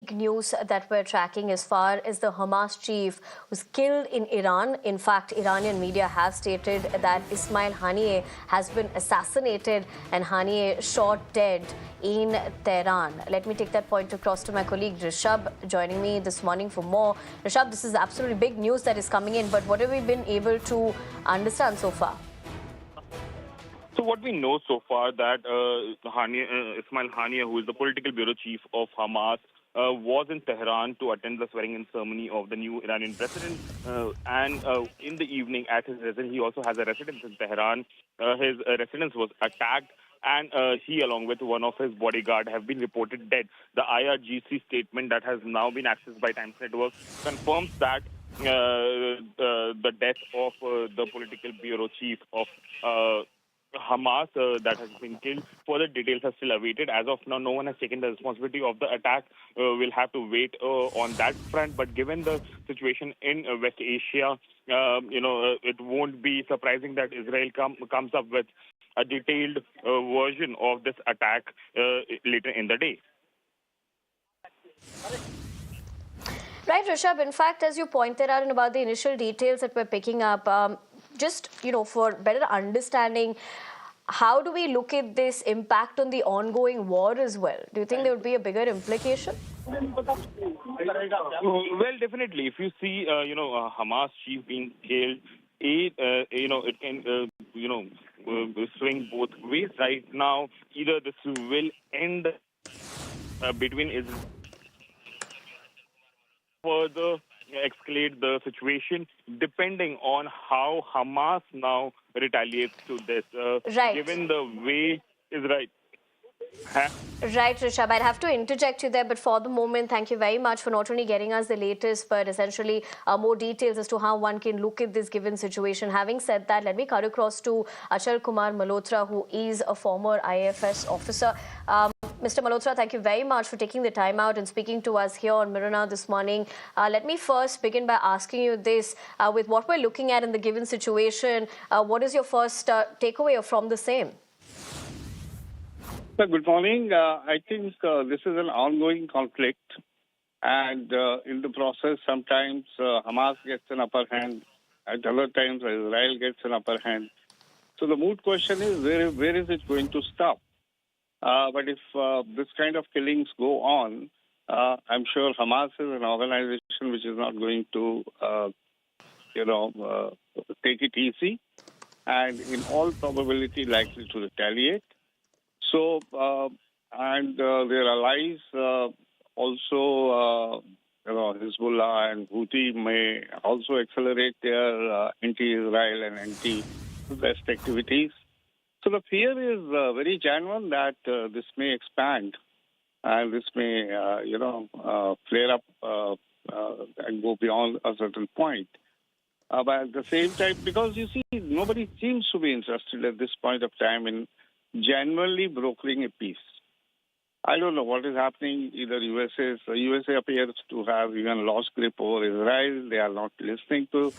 big news that we're tracking as far as the Hamas chief was killed in Iran. In fact, Iranian media have stated that Ismail Haniyeh has been assassinated and Haniyeh shot dead in Tehran. Let me take that point across to my colleague Rishabh, joining me this morning for more. Rishabh, this is absolutely big news that is coming in, but what have we been able to understand so far? So what we know so far that Ismail Haniyeh, who is the political bureau chief of Hamas, was in Tehran to attend the swearing-in ceremony of the new Iranian president. And in the evening at his residence, he also has a residence in Tehran. His residence was attacked, and he, along with one of his bodyguard, have been reported dead. The IRGC statement that has now been accessed by Times Network confirms that the death of the political bureau chief of Hamas that has been killed. Further details are still awaited. As of now, no one has taken the responsibility of the attack. We'll have to wait on that front. But given the situation in West Asia, it won't be surprising that Israel comes up with a detailed version of this attack later in the day. Right, Rishabh. In fact, as you pointed out and about the initial details that we're picking up, just, for better understanding, how do we look at this impact on the ongoing war as well? Do you think there would be a bigger implication? Well, definitely. If you see, Hamas chief being killed, it can, swing both ways. Right now, either this will end between Israel, further escalate the situation, depending on how Hamas now retaliates to this. Right. Given the way Israel. Right, Rishabh. I'd have to interject you there, but for the moment, thank you very much for not only getting us the latest, but essentially more details as to how one can look at this given situation. Having said that, let me cut across to Achal Kumar Malhotra, who is a former IFS officer. Mr. Malhotra, thank you very much for taking the time out and speaking to us here on Mirror Now this morning. Let me first begin by asking you this. With what we're looking at in the given situation, what is your first takeaway from the same? Good morning. I think this is an ongoing conflict. And in the process, sometimes Hamas gets an upper hand. At other times, Israel gets an upper hand. So the moot question is, where is it going to stop? But if this kind of killings go on, I'm sure Hamas is an organization which is not going to, take it easy, and in all probability likely to retaliate. So, and their allies also, Hezbollah and Houthi may also accelerate their anti-Israel and anti-West activities. So the fear is very genuine that this may expand and this may, flare up and go beyond a certain point. But at the same time, because you see, nobody seems to be interested at this point of time in genuinely brokering a peace. I don't know what is happening. Either USA appears to have even lost grip over Israel. They are not listening to,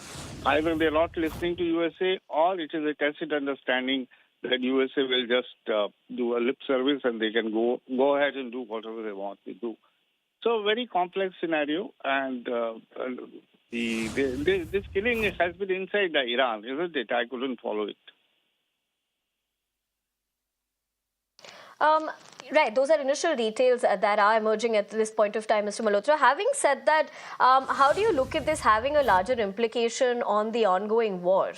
either they are not listening to USA, or it is a tacit understanding that USA will just do a lip service and they can go ahead and do whatever they want to do. So, very complex scenario, and this killing has been inside Iran, isn't it? I couldn't follow it. Right, those are initial details that are emerging at this point of time, Mr. Malhotra. Having said that, how do you look at this having a larger implication on the ongoing war?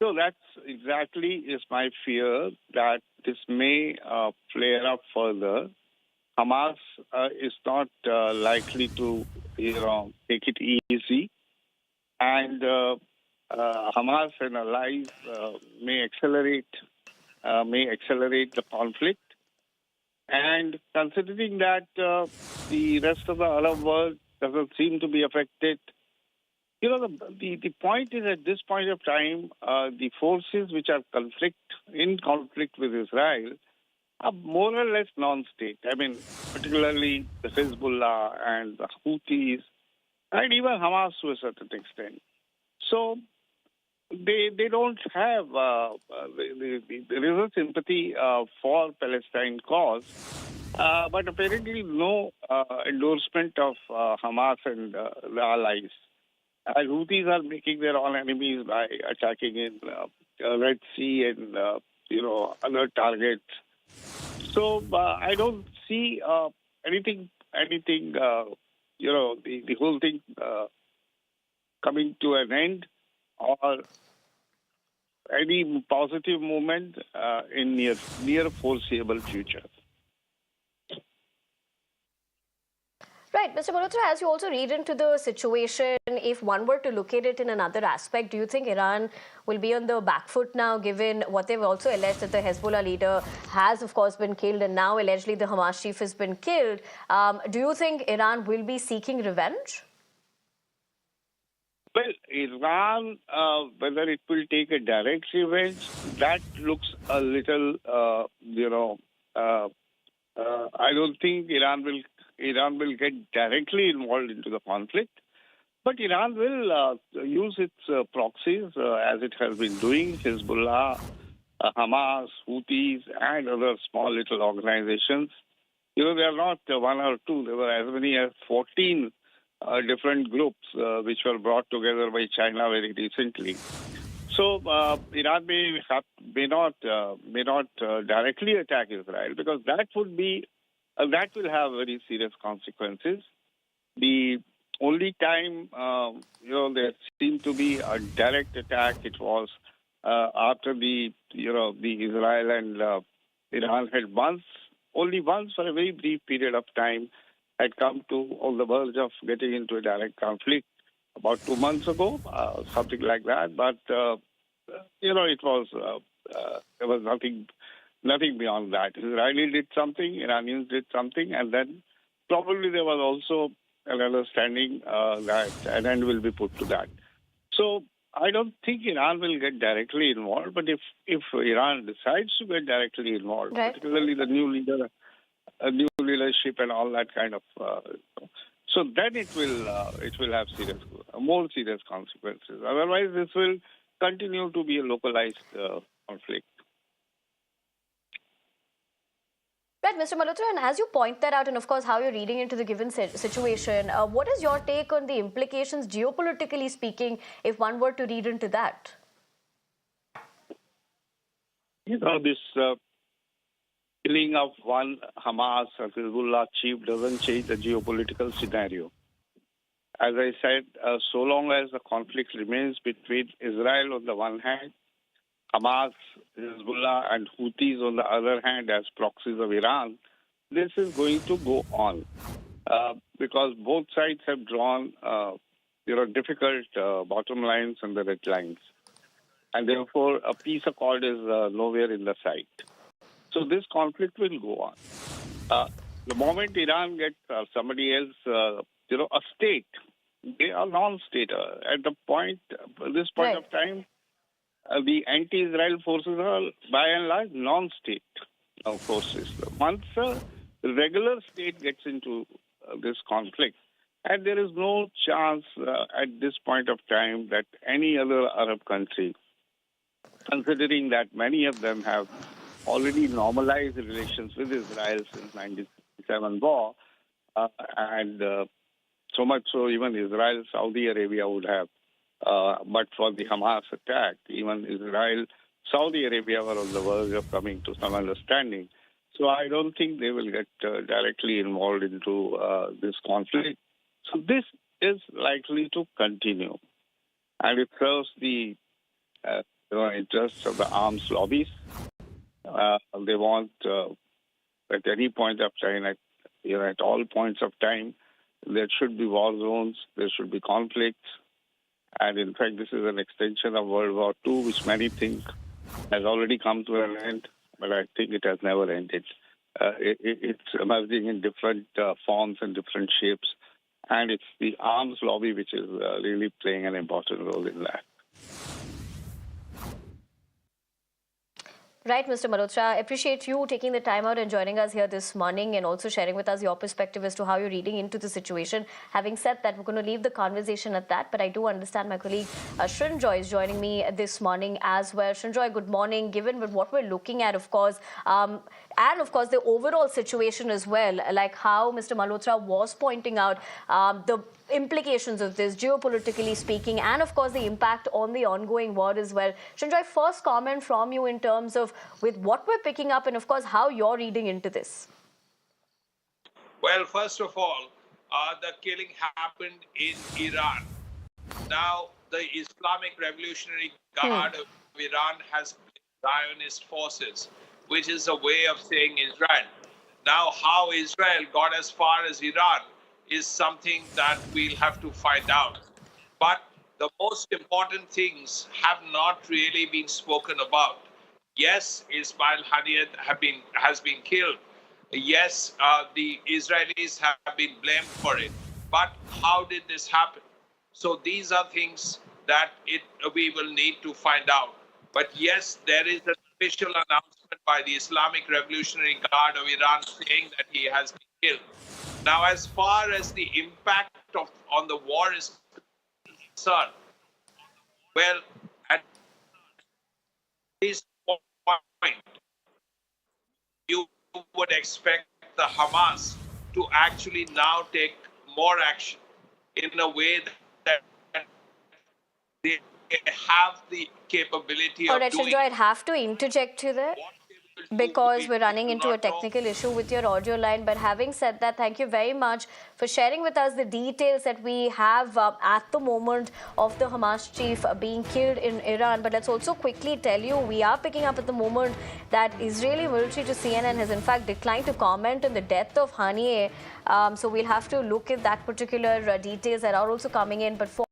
So that's exactly is my fear, that this may flare up further. Hamas is not likely to, take it easy, and Hamas and allies may accelerate the conflict. And considering that the rest of the Arab world doesn't seem to be affected, the point is, at this point of time, the forces which are in conflict with Israel are more or less non-state. I mean, particularly the Hezbollah and the Houthis, and even Hamas to a certain extent. So they don't have there is a sympathy for Palestine cause, But apparently no endorsement of Hamas and the allies. And Houthis are making their own enemies by attacking in Red Sea and other targets. So I don't see anything. The whole thing coming to an end or any positive movement in near foreseeable future. Right, Mr. Malhotra, as you also read into the situation, if one were to look at it in another aspect, do you think Iran will be on the back foot now, given what they've also alleged that the Hezbollah leader has, of course, been killed, and now allegedly the Hamas chief has been killed? Do you think Iran will be seeking revenge? Well, Iran, whether it will take a direct revenge, that looks a little, I don't think Iran will get directly involved into the conflict, but Iran will use its proxies as it has been doing, Hezbollah, Hamas, Houthis, and other small little organizations. They are not one or two. There were as many as 14 different groups which were brought together by China very recently. So Iran may not directly attack Israel, because that will have very serious consequences. The only time there seemed to be a direct attack, it was after the Israel and Iran had only once for a very brief period of time had come to on the verge of getting into a direct conflict about 2 months ago, something like that. But it was there was nothing beyond that. Israeli did something, Iranians did something, and then probably there was also an understanding that an end will be put to that. So I don't think Iran will get directly involved, but if Iran decides to get directly involved, Right. particularly the new leadership and all that kind of, so then it will have more serious consequences. Otherwise, this will continue to be a localized conflict. Right, Mr. Malhotra, and as you point that out, and of course how you're reading into the given situation, what is your take on the implications, geopolitically speaking, if one were to read into that? This killing of one Hamas or Hezbollah chief doesn't change the geopolitical scenario. As I said, so long as the conflict remains between Israel on the one hand, Hamas, Hezbollah, and Houthis on the other hand as proxies of Iran, this is going to go on because both sides have drawn difficult bottom lines and the red lines. And therefore, a peace accord is nowhere in the sight. So this conflict will go on. The moment Iran gets somebody else, a state, they are non-state. At this point Right. of time, the anti-Israel forces are, by and large, non-state forces. Once a regular state gets into this conflict, and there is no chance at this point of time that any other Arab country, considering that many of them have already normalized relations with Israel since 1967 war, and so much so even Israel, Saudi Arabia would have, but for the Hamas attack, even Israel, Saudi Arabia were on the verge of coming to some understanding. So I don't think they will get directly involved into this conflict. So this is likely to continue, and it serves the interests of the arms lobbies. They want at any point of time, at all points of time, there should be war zones, there should be conflicts. And in fact, this is an extension of World War II, which many think has already come to an end, but I think it has never ended. It's emerging in different forms and different shapes. And it's the arms lobby which is really playing an important role in that. Right, Mr. Malhotra, I appreciate you taking the time out and joining us here this morning and also sharing with us your perspective as to how you're reading into the situation. Having said that, we're going to leave the conversation at that, but I do understand my colleague Srinjoy is joining me this morning as well. Srinjoy, good morning. Given what we're looking at, of course, and of course the overall situation as well, like how Mr. Malhotra was pointing out the implications of this geopolitically speaking, and of course the impact on the ongoing war as well. Shanjoy, first comment from you in terms of with what we're picking up and of course how you're reading into this. Well, first of all, the killing happened in Iran. Now, the Islamic Revolutionary Guard of Iran has Zionist forces, which is a way of saying Israel. Now, how Israel got as far as Iran is something that we'll have to find out. But the most important things have not really been spoken about. Yes, Ismail Haniyeh has been killed. Yes, the Israelis have been blamed for it. But how did this happen? So these are things that we will need to find out. But yes, there is an official announcement by the Islamic Revolutionary Guard of Iran saying that he has been killed. Now, as far as the impact on the war is concerned, well, at this point, you would expect the Hamas to actually now take more action in a way that they have the capability All of right, doing. Shanjoy, I'd have to interject you there because we're running into a technical issue with your audio line. But having said that, thank you very much for sharing with us the details that we have at the moment of the Hamas chief being killed in Iran. But let's also quickly tell you, we are picking up at the moment that Israeli military to CNN has in fact declined to comment on the death of Haniyeh. So we'll have to look at that particular details that are also coming in. But for